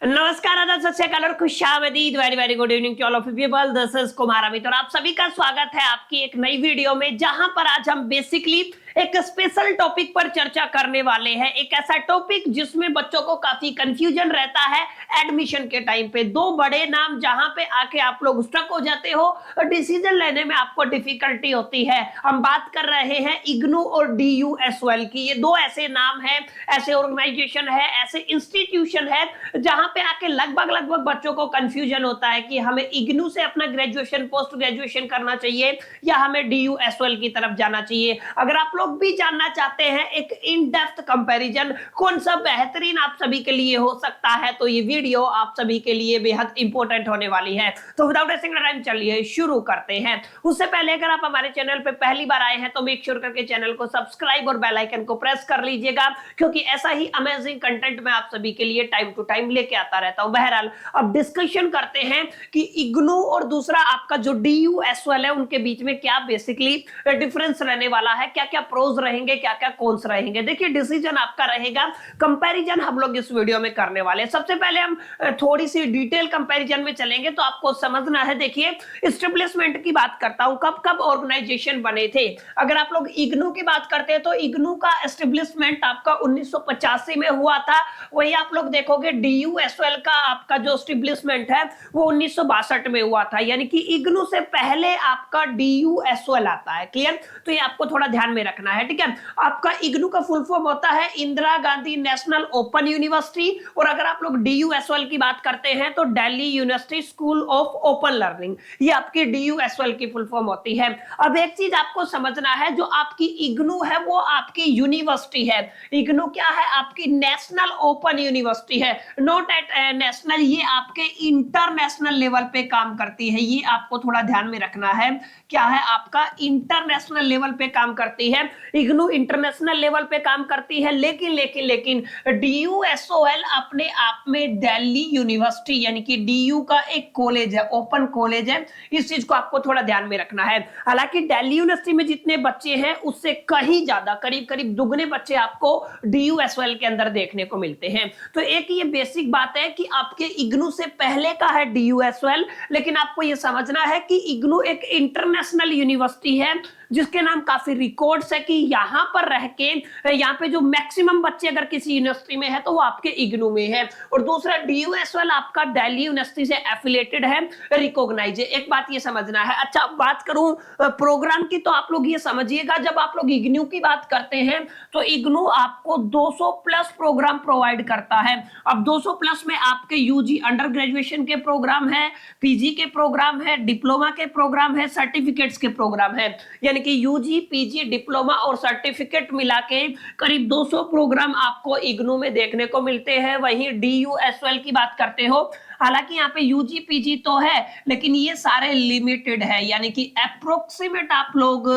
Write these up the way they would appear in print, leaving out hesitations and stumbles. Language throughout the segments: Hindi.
नमस्कार, आदाब, सत श्री अकाल और खुशामदीद। Very very good evening to all of you people. This is Kumar Amit और आप सभी का स्वागत है आपकी एक नई वीडियो में, जहां पर आज हम बेसिकली एक स्पेशल टॉपिक पर चर्चा करने वाले हैं। एक ऐसा टॉपिक जिसमें बच्चों को काफी कंफ्यूजन रहता है एडमिशन के टाइम पे। दो बड़े नाम जहां पे आके आप लोग स्टक हो जाते हो और डिसीजन लेने में आपको डिफिकल्टी होती है। हम बात कर रहे हैं इग्नू और DUSOL की। ये दो ऐसे नाम है, ऐसे ऑर्गेनाइजेशन है, ऐसे इंस्टीट्यूशन है जहां पे आके लगभग बच्चों को कंफ्यूजन होता है कि हमें इग्नू से अपना ग्रेजुएशन पोस्ट ग्रेजुएशन करना चाहिए या हमें DUSOL की तरफ जाना चाहिए। अगर आप लोग भी जानना चाहते हैं एक इन डेप्थ कंपैरिजन कौन सा बेहतरीन आप सभी के लिए हो सकता है, तो ये वीडियो आप सभी के लिए बेहद इंपॉर्टेंट होने वाली है। तो विदाउट वेस्टिंग टाइम चलिए शुरू करते हैं। उससे पहले अगर आप हमारे चैनल पे पहली बार आए हैं तो मेक श्योर करके चैनल को सब्सक्राइब और बेल आइकन को प्रेस कर लीजिएगा, क्योंकि ऐसा ही अमेजिंग कंटेंट मैं आप सभी के लिए टाइम टू टाइम लेके आता रहता हूं। बहरहाल अब डिस्कशन करते हैं कि इग्नू और दूसरा आपका जो DUSOL है उनके बीच में क्या बेसिकली डिफरेंस रहने वाला है, क्या क्या प्रोज रहेंगे, क्या क्या कॉन्स रहेंगे। देखिए डिसीजन आपका रहेगा, कंपैरिजन हम लोग इस वीडियो में करने वाले हैं। सबसे पहले हम थोड़ी सी डिटेल कंपैरिजन में चलेंगे तो आपको समझना है। देखिए एस्टेब्लिशमेंट की बात करता हूं, कब कब ऑर्गेनाइजेशन बने थे। अगर आप लोग इग्नू की बात करते हैं तो इग्नू का एस्टेब्लिशमेंट आपका 1985 में हुआ था। वही आप लोग देखोगे DUSOL का आपका जो एस्टेब्लिशमेंट है वो 1962 में हुआ था, यानी कि इग्नू से पहले आपका DUSOL आता है। क्लियर? तो ये आपको थोड़ा ध्यान में रखना है, ठीक है। आपका इग्नू का फुल फॉर्म होता है Indira Gandhi national open university, और अगर आप लोग DUSOL की बात करते हैं तो Delhi university school of open learning, ये आपकी DUSOL की फुल फॉर्म होती है। अब एक चीज आपको समझना है, जो आपकी इग्नू है वो आपकी यूनिवर्सिटी है। इग्नू क्या है? आपकी नेशनल ओपन यूनिवर्सिटी है, नॉट एट नेशनल। ये आपके इंटरनेशनल लेवल पे काम करती है, ये आपको थोड़ा ध्यान में रखना है। क्या है? आपका इंटरनेशनल लेवल पे काम करती है। इग्नू इंटरनेशनल लेवल पे काम करती है, लेकिन DUSOL अपने आप में दिल्ली यूनिवर्सिटी यानी कि DU का एक कॉलेज है, ओपन कॉलेज है। इस चीज को आपको थोड़ा ध्यान में रखना है। हालांकि दिल्ली यूनिवर्सिटी में जितने बच्चे हैं उससे कहीं ज्यादा, करीब दुगने बच्चे आपको DUSOL के अंदर देखने को मिलते हैं। तो एक ये बेसिक बात है कि आपके इग्नू से पहले का है DUSOL, लेकिन आपको ये समझना है कि इग्नू एक इंटरनेशनल यूनिवर्सिटी है जिसके नाम काफी रिकॉर्ड्स है कि यहां पर रह के यहां पे जो मैक्सिमम बच्चे अगर किसी यूनिवर्सिटी में है तो वो आपके इग्नू में है। और दूसरा DUSOL आपका दिल्ली यूनिवर्सिटी से एफिलिएटेड है, रिकॉग्नाइज है। एक बात ये समझना है। अच्छा, बात करूं प्रोग्राम की तो आप लोग ये समझिएगा, जब आप लोग इग्नू की बात करते हैं तो इग्नू आपको 200 प्लस प्रोग्राम प्रोवाइड करता है। अब 200 प्लस में आपके UG अंडर ग्रेजुएशन के प्रोग्राम है, PG के प्रोग्राम है, डिप्लोमा के प्रोग्राम है, सर्टिफिकेट्स के प्रोग्राम है, यानी कि UG PG डिप्लोमा और सर्टिफिकेट मिला के करीब 200 प्रोग्राम आपको इग्नू में देखने को मिलते हैं। वहीं DUSOL की बात करते हो, हालांकि यहाँ पे UG PG तो है लेकिन ये सारे लिमिटेड है, यानी कि अप्रोक्सीमेट आप लोग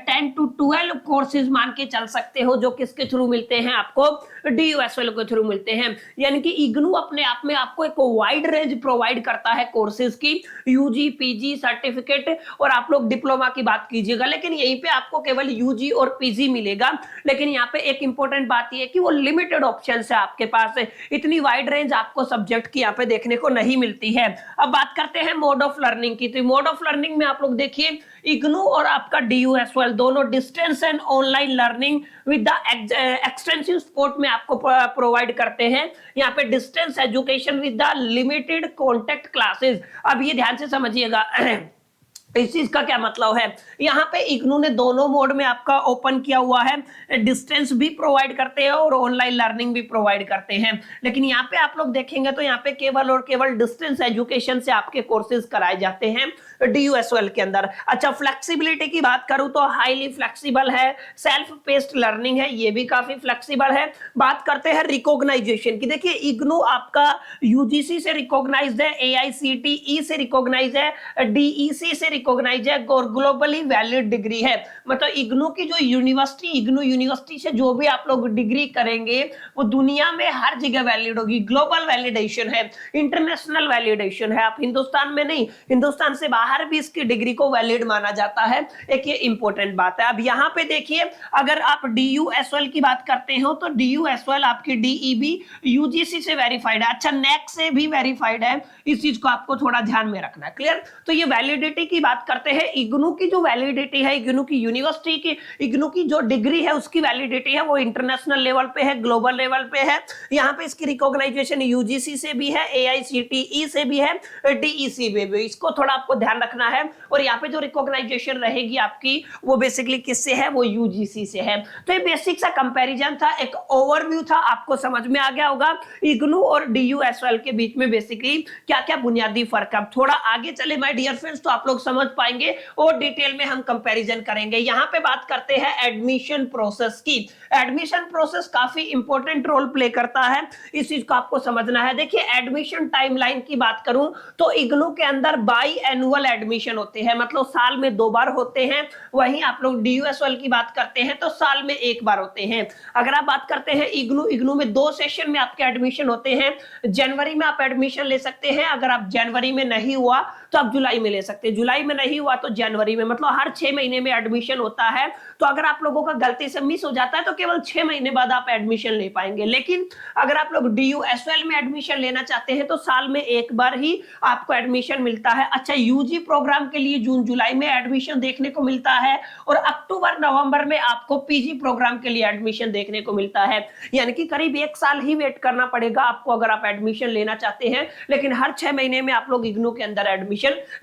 10 to 12 कोर्सेज मान के चल सकते हो जो किसके थ्रू मिलते हैं, आपको DUSOL के थ्रू मिलते हैं। यानी कि इग्नू अपने आप में आपको एक वाइड रेंज प्रोवाइड करता है कोर्सेज की, UG PG सर्टिफिकेट और आप लोग डिप्लोमा की बात कीजिएगा, लेकिन यहीं पे आपको केवल UG और PG मिलेगा। लेकिन यहाँ पे एक इंपॉर्टेंट बात यह है कि वो लिमिटेड ऑप्शन है आपके पास, इतनी वाइड रेंज आपको सब्जेक्ट की यहाँ पे देखने को नहीं मिलती है। अब बात करते हैं मोड ऑफ लर्निंग की। तो मोड ऑफ लर्निंग में आप लोग देखिए इग्नू और आपका DUSOL दोनों distance and online learning with the extensive support में आपको प्रोवाइड करते हैं। यहाँ पे distance education with the limited contact classes. अब ये ध्यान से समझिएगा इस चीज का क्या मतलब है। यहाँ पे इग्नू ने दोनों मोड में आपका ओपन किया हुआ है, डिस्टेंस भी प्रोवाइड करते हैं और ऑनलाइन लर्निंग भी प्रोवाइड करते हैं। लेकिन यहाँ पे आप लोग देखेंगे तो यहाँ पे केवल और केवल डिस्टेंस एजुकेशन से आपके कोर्सेज कराए जाते हैं DUSOL के अंदर। अच्छा, फ्लेक्सिबिलिटी की बात करूं तो हाईली फ्लेक्सिबल है, सेल्फ पेस्ड लर्निंग है, ये भी काफी फ्लेक्सिबल है। बात करते हैं रिकॉग्नाइजेशन की। देखिए इग्नू आपका UGC से रिकॉग्नाइज्ड है, AICTE से रिकॉग्नाइज्ड है, DEC से रिकॉग्नाइज है और ग्लोबली वैलिड डिग्री है। मतलब इग्नू की जो यूनिवर्सिटी, इग्नू यूनिवर्सिटी से जो भी आप लोग डिग्री करेंगे वो दुनिया में हर जगह वैलिड होगी। ग्लोबल वैलिडेशन है, इंटरनेशनल वैलिडेशन है। आप हिंदुस्तान में नहीं, हिंदुस्तान से बाहर भी इसकी डिग्री को वैलिड माना जाता है। एक ये इंपॉर्टेंट बात है। अब यहाँ पे देखिए, अगर आप DUSL की बात करते हो तो DUSL आपकी DEB UGC से वेरीफाइड है। अच्छा, नेक से भी वेरीफाइड है। इस चीज को आपको थोड़ा ध्यान में रखना है। क्लियर? तो ये वैलिडिटी की बात करते हैं। इग्नू की जो वैलिडिटी है, इग्नू की यूनिवर्सिटी की, इग्नू की जो डिग्री है उसकी वैलिडिटी है वो इंटरनेशनल लेवल पे है, ग्लोबल लेवल पे है। यहाँ पे इसकी रिकॉग्नाइजेशन UGC से भी है, AICTE से भी है, DEC में भी। इसको थोड़ा आपको ध्यान रखना है। और यहाँ पे जो रिकॉग्नाइजेशन रहेगी आपकी वो बेसिकली किससे है? वो UGC से है। तो ये बेसिक सा कंपैरिजन था, एक ओवरव्यू था, आपको समझ में आ गया होगा इग्नू और DUSL के बीच में बेसिकली क्या क्या बुनियादी फर्क है। थोड़ा आगे चले माय डियर फ्रेंड्स तो आप लोग समझ पाएंगे और डिटेल में हम कंपैरिजन करेंगे। यहां पे बात करते हैं एडमिशन प्रोसेस की। एडमिशन प्रोसेस काफी इंपॉर्टेंट रोल प्ले करता है, इस चीज को आपको समझना है। देखिए, एडमिशन टाइमलाइन की बात करूं तो इग्नू के अंदर बाई एनुअल एडमिशन होते हैं, मतलब साल में 2 बार होते हैं। वहीं आप लोग DUSL की बात करते हैं तो साल में 1 बार होते हैं। अगर आप बात करते हैं इग्नू में 2 सेशन में आपके एडमिशन होते हैं। जनवरी में आप एडमिशन ले सकते हैं, अगर आप जनवरी में नहीं हुआ तो आप जुलाई में ले सकते हैं, जुलाई में नहीं हुआ तो जनवरी में, मतलब हर 6 महीने में एडमिशन होता है। तो अगर आप लोगों का गलती से मिस हो जाता है तो केवल 6 महीने बाद आप एडमिशन ले पाएंगे। लेकिन अगर आप लोग DUSL में एडमिशन लेना चाहते हैं तो साल में 1 बार ही आपको एडमिशन मिलता है। अच्छा, UG प्रोग्राम के लिए जून जुलाई में एडमिशन देखने को मिलता है और अक्टूबर नवंबर में आपको PG प्रोग्राम के लिए एडमिशन देखने को मिलता है। यानी कि करीब 1 साल ही वेट करना पड़ेगा आपको अगर आप एडमिशन लेना चाहते हैं, लेकिन हर 6 महीने में आप लोग इग्नू के अंदर एडमिशन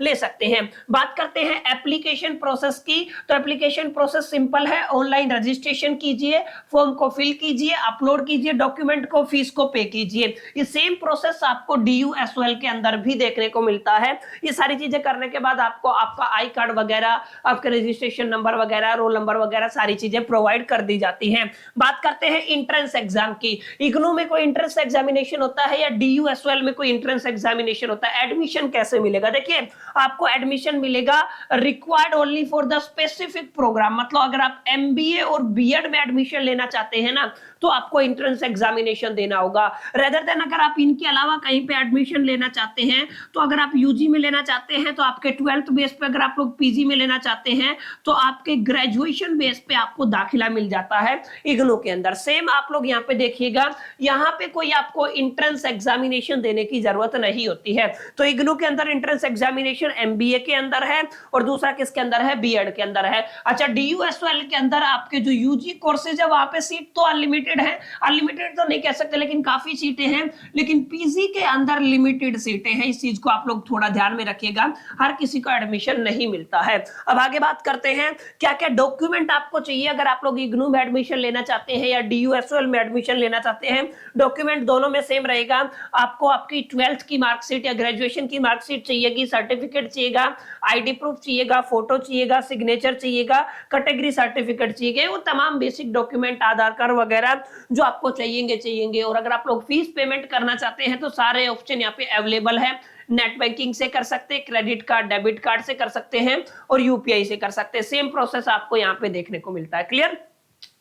ले सकते हैं। बात करते हैं एप्लीकेशन प्रोसेस की, तो एप्लीकेशन प्रोसेस सिंपल है। ऑनलाइन रजिस्ट्रेशन कीजिए, फॉर्म को फिल कीजिए, अपलोड कीजिए डॉक्यूमेंट को, फीस को पे कीजिए। ये सेम प्रोसेस आपको DUSL के अंदर भी देखने को मिलता है। ये सारी चीजें करने के बाद आपको आपका आई कार्ड वगैरह, आपके रजिस्ट्रेशन नंबर वगैरह, रोल नंबर वगैरह सारी चीजें प्रोवाइड कर दी जाती हैं। बात करते हैं इंट्रेंस एग्जाम की। इग्नू में कोई इंट्रेंस एग्जामिनेशन होता है या DUSL में कोई इंट्रेंस एग्जामिनेशन होता है? एडमिशन कैसे मिलेगा? देखिए, आपको एडमिशन मिलेगा required only for the specific programme. मतलब अगर आप MBA और BEd में एडमिशन लेना चाहते हैं ना तो आपको इंट्रेंस एग्जामिनेशन देना होगा। रेदर देन अगर आप इनके अलावा कहीं पे एडमिशन लेना चाहते हैं, तो अगर आप UG में लेना चाहते हैं तो आपके 12th बेस पे, अगर आप लोग PG में लेना चाहते हैं तो आपके ग्रेजुएशन बेस पे आपको दाखिला मिल जाता है इग्नू के अंदर। सेम आप लोग यहाँ पे देखिएगा, यहाँ पे कोई आपको इंट्रेंस एग्जामिनेशन देने की जरूरत नहीं होती है। तो इग्नू के अंदर इंट्रेंस एग्जामिनेशन MBA के अंदर है और दूसरा किसके अंदर है? BEd के अंदर है। अच्छा, DUSL के अंदर आपके जो UG कोर्सेज है वहां पे सीट तो अनलिमिटेड है, अनलिमिटेड तो नहीं कह सकते लेकिन काफी सीटें हैं, लेकिन PG के अंदर लिमिटेड सीटें हैं। इस चीज को आप लोग थोड़ा ध्यान में रखिएगा, हर किसी को एडमिशन नहीं मिलता है। अब आगे बात करते हैं क्या क्या डॉक्यूमेंट आपको चाहिए अगर आप लोग इग्नू में एडमिशन लेना चाहते हैं या DUSL में एडमिशन लेना चाहते हैं। डॉक्यूमेंट दोनों में सेम रहेगा। आपको आपकी 12th की मार्कशीट या ग्रेजुएशन की मार्कशीट चाहिएगी, सर्टिफिकेट चाहिएगा, ID प्रूफ चाहिएगा, फोटो चाहिएगा, सिग्नेचर चाहिएगा, कैटेगरी सर्टिफिकेट चाहिए, वो तमाम बेसिक डॉक्यूमेंट, आधार कार्ड वगैरह जो आपको चाहिए। और अगर आप लोग फीस पेमेंट करना चाहते हैं तो सारे ऑप्शन यहाँ पे अवेलेबल है। नेट बैंकिंग से कर सकते हैं, क्रेडिट कार्ड, डेबिट कार्ड से कर सकते हैं और UPI से कर सकते हैं। सेम प्रोसेस आपको यहाँ पे देखने को मिलता है। क्लियर?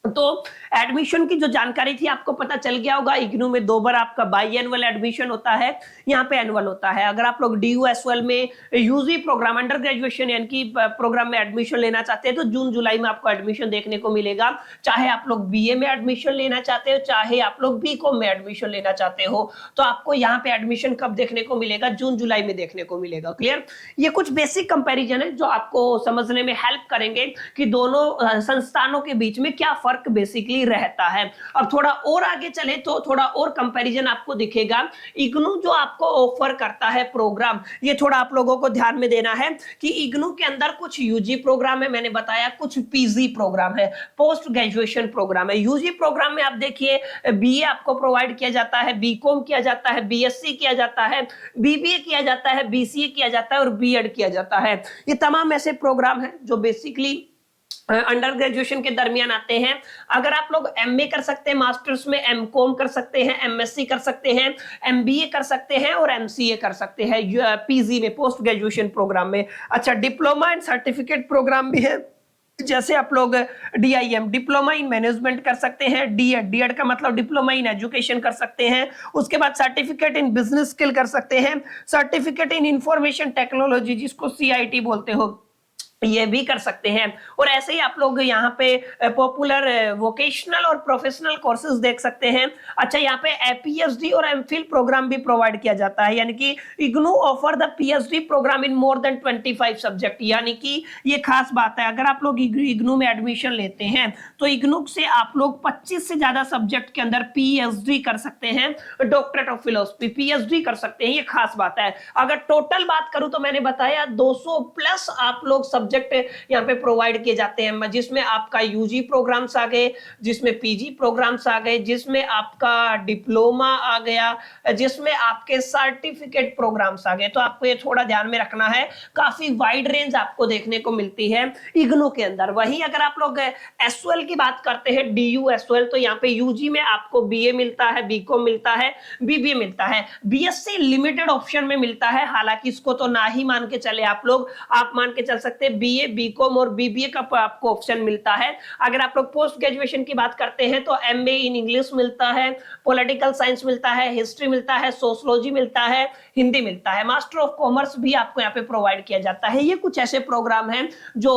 तो एडमिशन की जो जानकारी थी आपको पता चल गया होगा। इग्नू में 2 बार आपका बाई एनुअल एडमिशन होता है, यहाँ पे एनुअल होता है। अगर आप लोग DUSL में UG प्रोग्राम, अंडर ग्रेजुएशन यानी कि प्रोग्राम में एडमिशन लेना चाहते हैं तो जून जुलाई में आपको एडमिशन देखने को मिलेगा। चाहे आप लोग BA में एडमिशन लेना चाहते हो, चाहे आप लोग BCom में एडमिशन लेना चाहते हो, तो आपको यहाँ पे एडमिशन कब देखने को मिलेगा? जून जुलाई में देखने को मिलेगा। क्लियर? ये कुछ बेसिक कंपेरिजन है जो आपको समझने में हेल्प करेंगे कि दोनों संस्थानों के बीच में क्या फर्क बेसिकली रहता है। अब थोड़ा और आगे चले तो थोड़ा और कंपैरिजन आपको दिखेगा। इग्नू जो आपको ऑफर करता है प्रोग्राम, ये थोड़ा आप लोगों को ध्यान में देना है कि इग्नू के अंदर कुछ UG प्रोग्राम है, मैंने बताया, कुछ PG प्रोग्राम है, पोस्ट ग्रेजुएशन प्रोग्राम है। UG प्रोग्राम में आप देखिए BA आपको प्रोवाइड किया जाता है, BCom किया जाता है, BSc किया जाता है, BBA किया जाता है, BCA किया जाता है और BEd किया जाता है। ये तमाम ऐसे प्रोग्राम है जो बेसिकली अंडर ग्रेजुएशन के दरमियान आते हैं। अगर आप लोग एमए कर सकते हैं, मास्टर्स में एमकॉम कर सकते हैं, एमएससी कर सकते हैं, एमबीए कर सकते हैं और एमसीए कर सकते हैं पीजी में, पोस्ट ग्रेजुएशन प्रोग्राम में। अच्छा, डिप्लोमा एंड सर्टिफिकेट प्रोग्राम भी है, जैसे आप लोग डीआईएम डिप्लोमा इन मैनेजमेंट कर सकते हैं, डीएड का मतलब डिप्लोमा इन एजुकेशन कर सकते हैं, उसके बाद सर्टिफिकेट इन बिजनेस स्किल कर सकते हैं, सर्टिफिकेट इन इंफॉर्मेशन टेक्नोलॉजी जिसको सीआईटी बोलते हो ये भी कर सकते हैं। और ऐसे ही आप लोग यहाँ पे पॉपुलर वोकेशनल और प्रोफेशनल कोर्सेज देख सकते हैं। अच्छा, यहाँ पे पीएचडी और एमफिल प्रोग्राम भी प्रोवाइड किया जाता है, यानी कि IGNOU offer the PhD programme in more than 25 subject, यानी कि ये खास बात है। अगर आप लोग इग्नू में एडमिशन लेते हैं तो इग्नू से आप लोग 25 से ज्यादा सब्जेक्ट के अंदर पीएचडी कर सकते हैं, डॉक्टरेट ऑफ फिलोसफी पीएचडी कर सकते हैं, ये खास बात है। अगर टोटल बात करूं तो मैंने बताया 200 प्लस आप लोग सब्जेक्ट यहाँ पे प्रोवाइड किए जाते हैं, जिसमें आपका यूजी प्रोग्राम्स आ गए, जिसमें पीजी प्रोग्राम्स आ गए, जिसमें आपका डिप्लोमा आ गया, जिसमें आपके सर्टिफिकेट प्रोग्राम्स आ गए। तो आपको ये थोड़ा ध्यान में रखना है, काफी वाइड रेंज आपको देखने को मिलती है इग्नू के अंदर। वहीं अगर आप लोग एसओएल की बात करते हैं, डीयू एसओएल, तो यहाँ पे यूजी में आपको बीए मिलता है, बीकॉम मिलता है, बीबीए मिलता है, बीएससी लिमिटेड ऑप्शन में मिलता है। हालांकि इसको तो ना ही मान के चले आप लोग, आप मान के चल सकते हैं बीए, बीकॉम और बीबीए का आपको ऑप्शन मिलता है। अगर आप लोग पोस्ट ग्रेजुएशन की बात करते हैं तो एमए इन इंग्लिश मिलता है, पॉलिटिकल साइंस मिलता है, हिस्ट्री मिलता है, सोशियोलॉजी मिलता है, हिंदी मिलता है, मास्टर ऑफ कॉमर्स भी आपको यहाँ पे प्रोवाइड किया जाता है। ये कुछ ऐसे प्रोग्राम हैं जो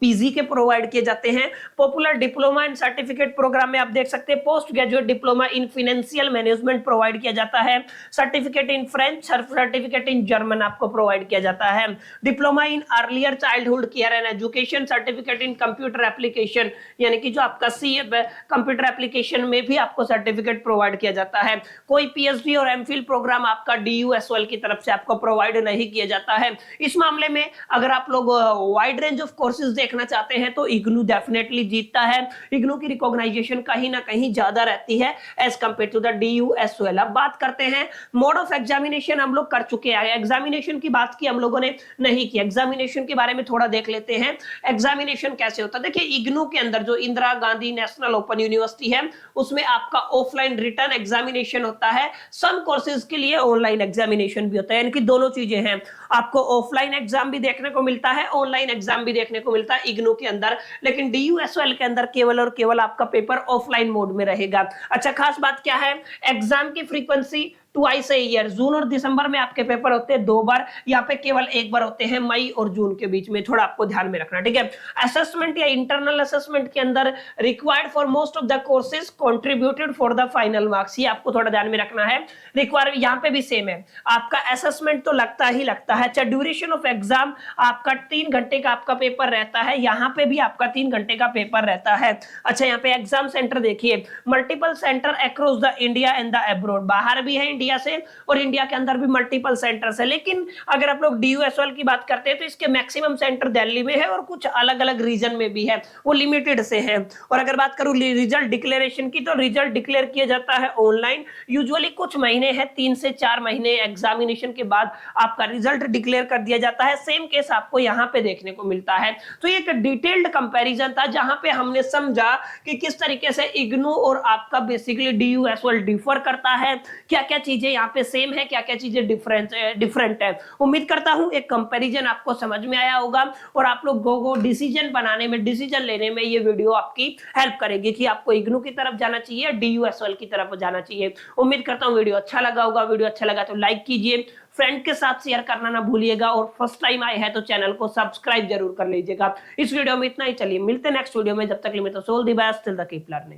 पीजी के प्रोवाइड किए जाते हैं। Popular diploma and certificate programme में आप देख सकते हैं post graduate diploma in financial management provide किया जाता है, certificate in French, certificate in German आपको प्रोवाइड किया जाता है, diploma in earlier childhood care and education, certificate in computer application, यानी कि जो आपका सीए कंप्यूटर एप्लीकेशन में भी आपको सर्टिफिकेट प्रोवाइड किया जाता है। कोई पीएचडी और एमफिल प्रोग्राम आपका डीयूएसओएल की तरफ से आपको प्रोवाइड नहीं किया जाता है। इस मामले में अगर आप लोग वाइड रेंज ऑफ कोर्सेज देखना चाहते हैं तो इग्नू डेफिनेटली जीतता है। इग्नू की रिकॉग्नाइजेशन कहीं ना कहीं ज्यादा रहती है एज कंपेयर टू द डीयूएसओएल। अब बात करते हैं मोड ऑफ एग्जामिनेशन, हम लोग कर चुके हैं, एग्जामिनेशन की बात की हम लोगों ने नहीं की, एग्जामिनेशन के बारे में थोड़ा देख लेते हैं। एग्जामिनेशन कैसे होता है, देखिए इग्नू के अंदर जो Indira Gandhi national open university है उसमें आपका ऑफलाइन रिटर्न एग्जामिनेशन होता है, सम कोर्सेज के लिए ऑनलाइन एग्जामिनेशन भी होता है, यानी कि दोनों चीजें हैं। आपको ऑफलाइन एग्जाम भी देखने को मिलता है, ऑनलाइन एग्जाम भी देखने को मिलता है इग्नू के अंदर, लेकिन डीयूएसओएल के अंदर केवल और केवल आपका पेपर ऑफलाइन मोड में रहेगा। अच्छा, खास बात क्या है, एग्जाम की फ्रीक्वेंसी ट्वाइस ए ईयर, जून और दिसंबर में आपके पेपर होते हैं 2 बार, यहाँ पे केवल 1 बार होते हैं, मई और जून के बीच में, थोड़ा आपको ध्यान में रखना, ठीक है। असेसमेंट या इंटरनल असेसमेंट के अंदर required for most of the courses contributed for the final marks, ये आपको थोड़ा ध्यान में रखना है। रिक्वायर यहाँ पे भी सेम है, आपका असेसमेंट तो लगता ही लगता है। अच्छा, ड्यूरेशन ऑफ एग्जाम आपका 3 घंटे का आपका पेपर रहता है, यहाँ पे भी आपका 3 घंटे का पेपर रहता है। अच्छा, यहाँ पे एग्जाम सेंटर देखिए, multiple centre across the India and the abroad, बाहर भी है इंडिया से और इंडिया के अंदर भी मल्टीपल सेंटर्स है। लेकिन अगर आप लोग डीयूएसओएल की बात करते हैं तो इसके मैक्सिमम सेंटर दिल्ली में है और कुछ अलग अलग रीजन में भी है, वो लिमिटेड से है। और अगर बात करूं रिजल्ट डिक्लेरेशन की, तो रिजल्ट डिक्लेयर किया जाता है ऑनलाइन, यूजुअली कुछ महीने है, 3 से 4 महीने एग्जामिनेशन के बाद आपका रिजल्ट डिक्लेयर कर दिया जाता है। सेम केस आपको यहाँ पे देखने को मिलता है। तो ये एक डिटेल्ड कंपैरिजन था जहां पे हमने समझा कि किस तरीके से इग्नू और आपका बेसिकली डीयूएसओएल डिफर करता है, क्या क्या चीजें यहाँ पे सेम है, क्या क्या चीजें डिफरेंट है। उम्मीद करता हूं एक कंपैरिजन आपको समझ में आया होगा और आप लोग को डिसीजन बनाने में, डिसीजन लेने में ये वीडियो आपकी हेल्प करेगी कि आपको इग्नू की तरफ जाना चाहिए या डीयूएसओएल की तरफ जाना चाहिए। उम्मीद करता हूं वीडियो अच्छा लगा होगा। वीडियो अच्छा लगा तो लाइक कीजिए, फ्रेंड के साथ शेयर करना ना भूलिएगा और फर्स्ट टाइम आए हैं तो चैनल को सब्सक्राइब जरूर कर लीजिएगा। इस वीडियो में इतना ही, चलिए मिलते हैं नेक्स्ट वीडियो में, जब तक के लिए तो so all the best, till the keep learning.